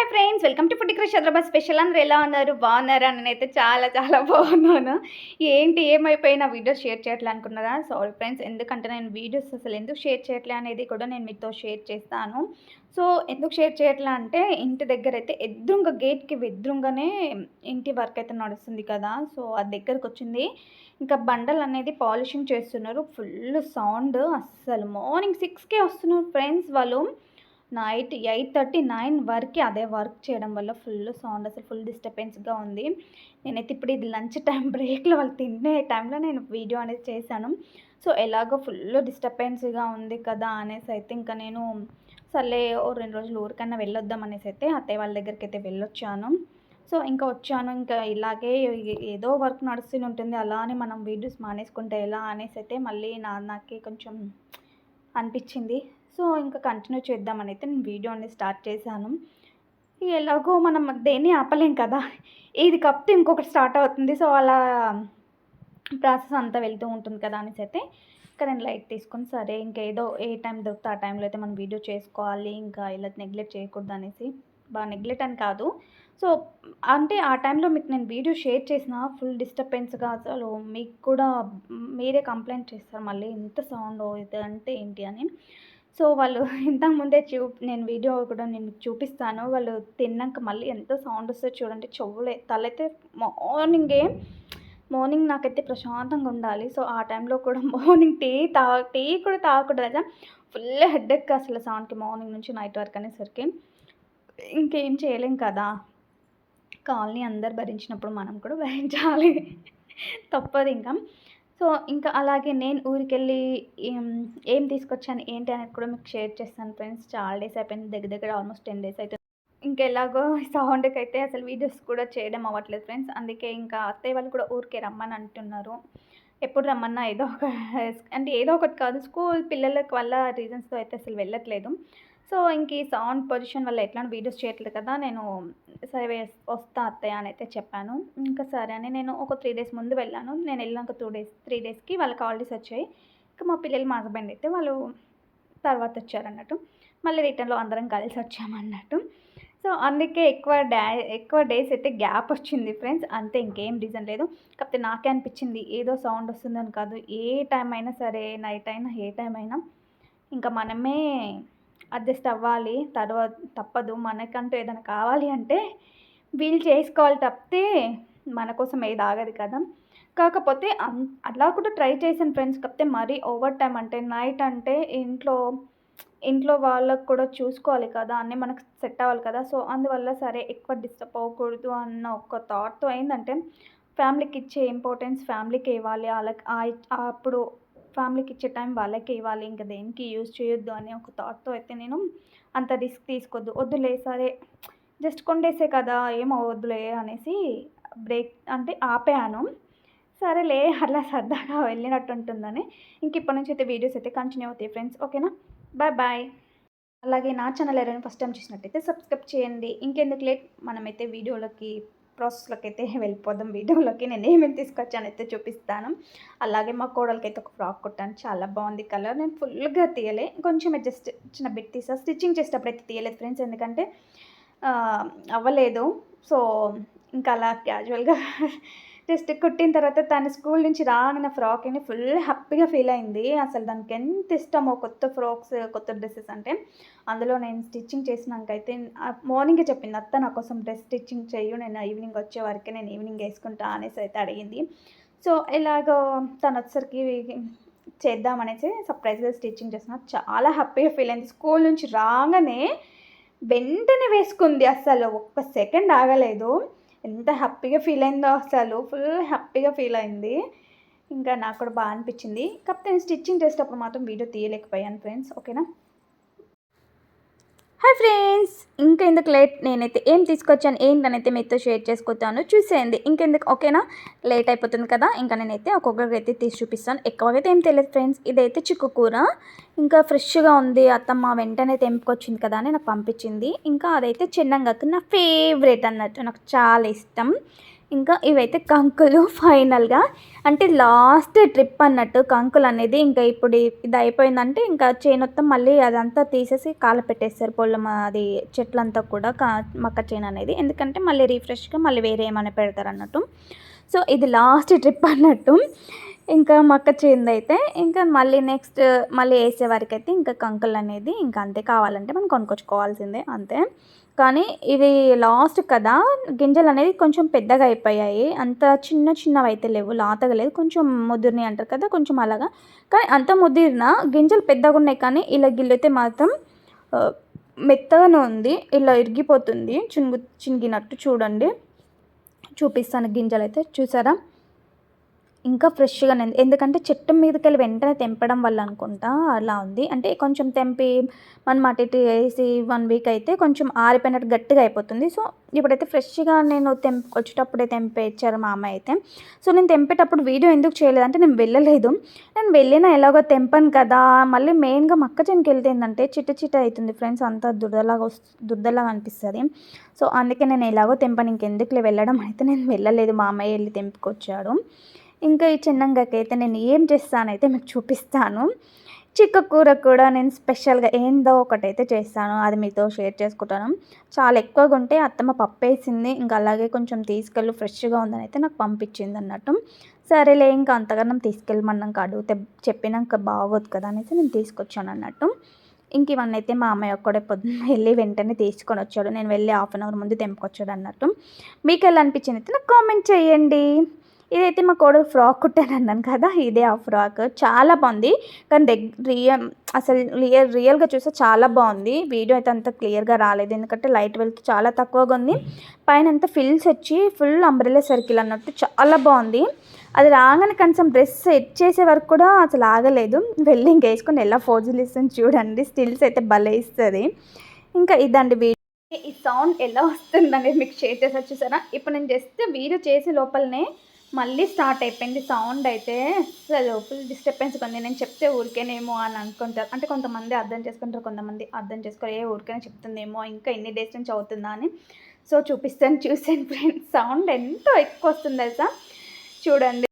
Hi friends, welcome to food crush Hyderabad special. అందరూ ఎలా ఉన్నారు? బాగున్నారా? నేనైతే చాలా చాలా బాగున్నాను. ఏంటి ఏమైపోయినా వీడియోస్ షేర్ చేయట్లే అనుకున్నారా? సారీ ఫ్రెండ్స్, ఎందుకంటే నేను వీడియోస్ అసలు ఎందుకు షేర్ చేయట్లే అనేది కూడా నేను మీతో షేర్ చేస్తాను. సో ఎందుకు షేర్ చేయట్లే అంటే, ఇంటి దగ్గర అయితే ఎదురుంగా గేట్‌కి ఎదురుంగానే ఇంటి వర్క్ అయితే నడుస్తుంది కదా! సో అది దగ్గరకొచ్చింది. ఇంకా బండలనేది పాలిషింగ్ చేస్తున్నారు. ఫుల్ సౌండ్, అస్సలు మార్నింగ్ 6కే వస్తున్నారు ఫ్రెండ్స్ వాళ్ళు. నైట్ 8:30, 9 వరకి అదే వర్క్ చేయడం వల్ల ఫుల్ సౌండ్, అసలు ఫుల్ డిస్టర్బెన్స్‌గా ఉంది. నేనైతే ఇప్పుడు ఇది లంచ్ టైమ్ బ్రేక్‌లో వాళ్ళు తినే టైంలో నేను వీడియో అనేది చేశాను. సో ఎలాగో ఫుల్ డిస్టర్బెన్స్‌గా ఉంది కదా అనేసి అయితే ఇంకా నేను సర్లే ఓ 2 రోజులు ఊరికన్నా వెళ్ళొద్దాం అనేసి అయితే అత్తయ్య వాళ్ళ దగ్గరికైతే వెళ్ళొచ్చాను. సో ఇంకా వచ్చాను. ఇంకా ఇలాగే ఏదో వర్క్ నడుస్తూనే ఉంటుంది. అలా అని మనం వీడియోస్ మానేసుకుంటే ఎలా అనేసి అయితే మళ్ళీ నాకే కొంచెం అనిపించింది. సో ఇంకా కంటిన్యూ చేద్దామని అయితే నేను వీడియో అనేది స్టార్ట్ చేశాను. ఎలాగో మనం దేన్ని ఆపలేం కదా! ఇది కాకపోతే ఇంకొకటి స్టార్ట్ అవుతుంది. సో అలా ప్రాసెస్ అంతా వెళ్తూ ఉంటుంది కదా అనేసి అయితే ఇంకా నేను లైట్ తీసుకొని, సరే ఇంకేదో ఏ టైం దొరికితే ఆ టైంలో అయితే మనం వీడియో చేసుకోవాలి, ఇంకా ఇలా నెగ్లెక్ట్ చేయకూడదు అనేసి. నెగ్లెక్ట్ అని కాదు. సో అంటే ఆ టైంలో మీకు నేను వీడియో షేర్ చేసిన ఫుల్ డిస్టర్బెన్స్‌గా అసలు మీకు కూడా మీరే కంప్లెయింట్ చేస్తారు మళ్ళీ, ఇంత సౌండ్ ఇది అంటే ఏంటి అని. సో వాళ్ళు ఇంతకు ముందే నేను వీడియో కూడా నేను మీకు చూపిస్తాను. వాళ్ళు తిన్నాక మళ్ళీ ఎంత సౌండ్ వస్తదో చూడండి. తలైతే మార్నింగే మార్నింగ్ నాకైతే ప్రశాంతంగా ఉండాలి. సో ఆ టైంలో కూడా మార్నింగ్ టీ కూడా తాగకూడదు కదా! ఫుల్ హెడేక్ అసలు సౌండ్‌కి మార్నింగ్ నుంచి నైట్ వరకు అనేసరికి. ఇంకేం చేయలేం కదా! కాలనీ అందరూ భరించినప్పుడు మనం కూడా భరించాలి. తప్పదింక. సో ఇంకా అలాగే నేను ఊరికెళ్ళి ఏం తీసుకొచ్చాను ఏంటి అనేది కూడా మీకు షేర్ చేస్తాను ఫ్రెండ్స్. చాలా డేస్ అయిపోయింది. దగ్గర దగ్గర ఆల్మోస్ట్ 10 డేస్ అయితుంది. ఇంకెలాగో సౌండ్‌కైతే అసలు వీడియోస్ కూడా చేయడం అవ్వట్లేదు ఫ్రెండ్స్. అందుకే ఇంకా అత్తయ్య వాళ్ళు కూడా ఊరికే రమ్మని అంటున్నారు. ఎప్పుడు రమ్మన్నా ఏదో ఒక అంటే ఏదో ఒకటి కాదు, స్కూల్ పిల్లలకి వల్ల రీజన్స్‌తో అయితే అసలు వెళ్ళట్లేదు. సో ఇంక ఈ సౌండ్ పొల్యూషన్ వల్ల ఎట్లానో వీడియోస్ చేయట్లేదు కదా! నేను సరే వస్తా అత్తయ్య అని అయితే చెప్పాను. ఇంకా సరే అని నేను ఒక 3 డేస్ ముందు వెళ్ళాను. నేను వెళ్ళినాక 3 డేస్‌కి వాళ్ళకి హాలిడేస్ వచ్చాయి. ఇంకా మా పిల్లలు, మా హస్బెండ్ అయితే వాళ్ళు తర్వాత వచ్చారన్నట్టు. మళ్ళీ రిటర్న్‌లో అందరం కలిసి వచ్చామన్నట్టు. సో అందుకే ఎక్కువ డేస్ అయితే గ్యాప్ వచ్చింది ఫ్రెండ్స్. అంతే, ఇంకేం రీజన్ లేదు. కాకపోతే నాకే అనిపించింది ఏదో సౌండ్ వస్తుందని కాదు. ఏ టైం అయినా సరే, నైట్ అయినా ఏ టైం అయినా ఇంకా మనమే అడ్జస్ట్ అవ్వాలి. తప్పదు. మనకంటూ ఏదైనా కావాలి అంటే వీళ్ళు చేసుకోవాలి తప్పితే మన కోసం ఏది ఆగదు కదా! కాకపోతే అలా కూడా ట్రై చేశాను ఫ్రెండ్స్. కాకపోతే మరీ ఓవర్ టైమ్ అంటే నైట్ అంటే ఇంట్లో వాళ్ళకి కూడా చూసుకోవాలి కదా! అన్నీ మనకు సెట్ అవ్వాలి కదా! సో అందువల్ల సరే ఎక్కువ డిస్టర్బ్ అవ్వకూడదు అన్న ఒక థాట్‌తో ఏందంటే, ఫ్యామిలీకి ఇచ్చే ఇంపార్టెన్స్ ఫ్యామిలీకే ఇవ్వాలి. ఆళ్ళకి అప్పుడు ఫ్యామిలీకి ఇచ్చే టైం వాళ్ళకే ఇవ్వాలి. ఇంక దేనికి యూజ్ చేయొద్దు అనే ఒక థాట్‌తో అయితే నేను అంత రిస్క్ తీసుకోవద్దు. వద్దులే సరే జస్ట్ కొన్ని డేసే కదా! ఏం అవ్వదులే అనేసి బ్రేక్ అంటే ఆపేయాను. సరేలే అట్లా సరదాగా వెళ్ళినట్టుంటుందని ఇంక ఇప్పటి నుంచి అయితే వీడియోస్ అయితే కంటిన్యూ అవుతాయి ఫ్రెండ్స్. ఓకేనా? Bye bye. అలాగే నా ఛానల్ ఎవరైనా ఫస్ట్ టైం చూసినట్టయితే సబ్స్క్రైబ్ చేయండి. ఇంకెందుకు లేట్, మనమైతే ప్రాసెస్‌లోకి అయితే వెళ్ళిపోదాం. వీడియోలోకి నేను ఏమేమి తీసుకొచ్చానైతే చూపిస్తాను. అలాగే మా కోడలికైతే ఒక ఫ్రాక్ కుట్టాను. చాలా బాగుంది కలర్. నేను ఫుల్‌గా తీయలే, కొంచెం జస్ట్ చిన్న బిట్ తీసా. స్టిచ్చింగ్ చేసేటప్పుడు అయితే తీయలేదు ఫ్రెండ్స్, ఎందుకంటే అవ్వలేదు. సో ఇంకా అలా క్యాజువల్‌గా జస్ట్ కుట్టిన తర్వాత తను స్కూల్ నుంచి రాగానే ఫ్రాక్ అని ఫుల్ హ్యాపీగా ఫీల్ అయింది. అసలు దానికి ఎంత ఇష్టమో కొత్త ఫ్రాక్స్, కొత్త డ్రెసెస్ అంటే. అందులో నేను స్టిచ్చింగ్ చేసినాకైతే మార్నింగే చెప్పింది, అత్త నా కోసం డ్రెస్ స్టిచ్చింగ్ చెయ్యు, నేను ఈవినింగ్ వచ్చే వరకే, నేను ఈవినింగ్ వేసుకుంటా అనేసి అయితే అడిగింది. సో ఇలాగో తను వచ్చేసరికి చేద్దామనేసి సర్ప్రైజ్‌గా స్టిచ్చింగ్ చేసిన. చాలా హ్యాపీగా ఫీల్ అయింది. స్కూల్ నుంచి రాగానే వెంటనే వేసుకుంది. అసలు ఒక్క సెకండ్ ఆగలేదు. ఎంత హ్యాపీగా ఫీల్ అయిందో అసలు. ఫుల్ హ్యాపీగా ఫీల్ అయింది. ఇంకా నాకు కూడా బాగా అనిపించింది. కాకపోతే నేను స్టిచ్చింగ్ చేసేటప్పుడు మాత్రం వీడియో తీయలేకపోయాను ఫ్రెండ్స్. ఓకేనా? హాయ్ ఫ్రెండ్స్, ఇంకెందుకు లేట్, నేనైతే ఏం తీసుకొచ్చాను ఏంటనైతే మీతో షేర్ చేసుకుంటాను, చూసేయండి. ఇంకెందుకు, ఓకేనా? లేట్ అయిపోతుంది కదా, ఇంకా నేనైతే ఒక్కొక్కరికి అయితే తీసి చూపిస్తాను. ఎక్కువగా అయితే ఏం తెలియదు ఫ్రెండ్స్. ఇదైతే చిక్కు కూర, ఇంకా ఫ్రెష్గా ఉంది. అత్తమ్మ వెంటనే తెంపుకొచ్చింది కదా అని నాకు పంపించింది. ఇంకా అదైతే చెన్నంగాకు నా ఫేవరెట్ అన్నట్టు, నాకు చాలా ఇష్టం. ఇంకా ఇవైతే కంకులు ఫైనల్గా అంటే లాస్ట్ ట్రిప్ అన్నట్టు కంకులు అనేది ఇంకా ఇప్పుడు ఇది అయిపోయిందంటే ఇంకా చేనొత్తం మళ్ళీ అదంతా తీసేసి కాలపెట్టేస్తారు పొలం అది చెట్లంతా కూడా మక్క చేను అనేది ఎందుకంటే మళ్ళీ రీఫ్రెష్గా మళ్ళీ వేరే ఏమైనా పెడతారు అన్నట్టు. సో ఇది లాస్ట్ ట్రిప్ అన్నట్టు ఇంకా మక్క చేనుదైతే ఇంకా మళ్ళీ నెక్స్ట్ మళ్ళీ వేసే వరకు అయితే ఇంకా కంకులు అనేది ఇంకా అంతే కావాలంటే మనం కొనుక్కొచ్చుకోవాల్సిందే అంతే. కానీ ఇది లాస్ట్ కదా గింజలు అనేది కొంచెం పెద్దగా అయిపోయాయి అంత చిన్న చిన్నవి అయితే లేవు లాతగా లేదు కొంచెం ముదిరినాయి అంటారు కదా కొంచెం అలాగా కానీ అంత ముదిరిన గింజలు పెద్దగా ఉన్నాయి కానీ ఇలా గిల్లితే మాత్రం మెత్తగానే ఉంది ఇలా ఇరిగిపోతుంది చినిగినట్టు చూడండి చూపిస్తాను గింజలు అయితే చూసారా ఇంకా ఫ్రెష్గా ఎందుకంటే చెట్టు మీదకి వెళ్ళి వెంటనే తెంపడం వల్ల అనుకుంటా అలా ఉంది అంటే కొంచెం తెంపి మనం అటు ఇటు వేసి 1 వీక్ అయితే కొంచెం ఆరిపోయినట్టు గట్టిగా అయిపోతుంది. సో ఇప్పుడైతే ఫ్రెష్గా నేను వచ్చేటప్పుడే తెంపే ఇచ్చారు మా అమ్మ అయితే. సో నేను తెంపేటప్పుడు వీడియో ఎందుకు చేయలేదంటే నేను వెళ్ళలేదు నేను వెళ్ళినా ఎలాగో తెంపను కదా మళ్ళీ మెయిన్గా మొక్కజొన్నకి వెళ్తే ఏంటంటే చిట్ట అవుతుంది ఫ్రెండ్స్ అంతా దురదలాగా అనిపిస్తుంది. సో అందుకే నేను ఎలాగో తెంపను ఇంకెందుకులే వెళ్ళడం అయితే నేను వెళ్ళలేదు మా అమ్మయ్య వెళ్ళి తెంపుకొచ్చాడు. ఇంకా ఈ చిన్నంగాకైతే నేను ఏం చేస్తానైతే మీకు చూపిస్తాను. చిక్క కూర కూడా నేను స్పెషల్గా ఏందో ఒకటైతే చేస్తాను అది మీతో షేర్ చేసుకుంటాను. చాలా ఎక్కువగా ఉంటే అత్తమ్మ పప్పు వేసింది ఇంకా అలాగే కొంచెం తీసుకెళ్ళి ఫ్రెష్గా ఉందని అయితే నాకు పంపించింది అన్నట్టు. సరేలే ఇంకా అంతగానం తీసుకెళ్ళమన్నాక అడిగితే చెప్పినాక బాగోదు కదా అనేసి నేను తీసుకొచ్చాను అన్నట్టు. ఇంక ఇవన్నీ అయితే మా అమ్మాయి ఒక్కడే పొద్దున్న వెళ్ళి వెంటనే తీసుకొని వచ్చాడు నేను వెళ్ళి 1/2 అవర్ ముందు తెంపుకొచ్చాడు అన్నట్టు. మీకు ఎలా అనిపించింది అయితే నాకు కామెంట్ చేయండి. ఇదైతే మా కోడలు ఫ్రాక్ కుట్టాను అన్నాను కదా ఇదే ఆ ఫ్రాక్ చాలా బాగుంది కానీ అసలు రియల్గా చూస్తే చాలా బాగుంది. వీడియో అయితే అంత క్లియర్గా రాలేదు ఎందుకంటే లైట్ వెళ్తే చాలా తక్కువగా ఉంది పైన అంతా ఫిల్స్ వచ్చి ఫుల్ అంబ్రెల్లా సర్కిల్ అన్నట్టు చాలా బాగుంది. అది రాగానే కనీసం డ్రెస్ సెట్ చేసే వరకు కూడా అసలు ఆగలేదు వెళ్ళి ఇంక వేసుకొని ఎలా ఫోజులు ఇస్తుంది చూడండి స్టిల్స్ అయితే భలే ఇస్తుంది. ఇంకా ఇదండి వీడియో ఈ సౌండ్ ఎలా వస్తుందనేది మీకు షేర్ చేసి వచ్చేసారా. ఇప్పుడు నేను జస్ట్ వీడియో చేసే లోపలనే మళ్ళీ స్టార్ట్ అయిపోయింది సౌండ్ అయితే అసలు ఫుల్ డిస్టర్బెన్స్గా ఉంది. నేను చెప్తే ఊరికేనేమో అని అనుకుంటారు అంటే కొంతమంది అర్థం చేసుకుంటారు కొంతమంది అర్థం చేసుకోరు ఊరికేనే చెప్తుందేమో ఇంకా ఎన్ని డేస్ నుంచి అవుతుందా అని. సో చూపిస్తాను చూసాను ఫ్రెండ్స్ సౌండ్ ఎంతో ఎక్కువ వస్తుంది తెలుసా చూడండి.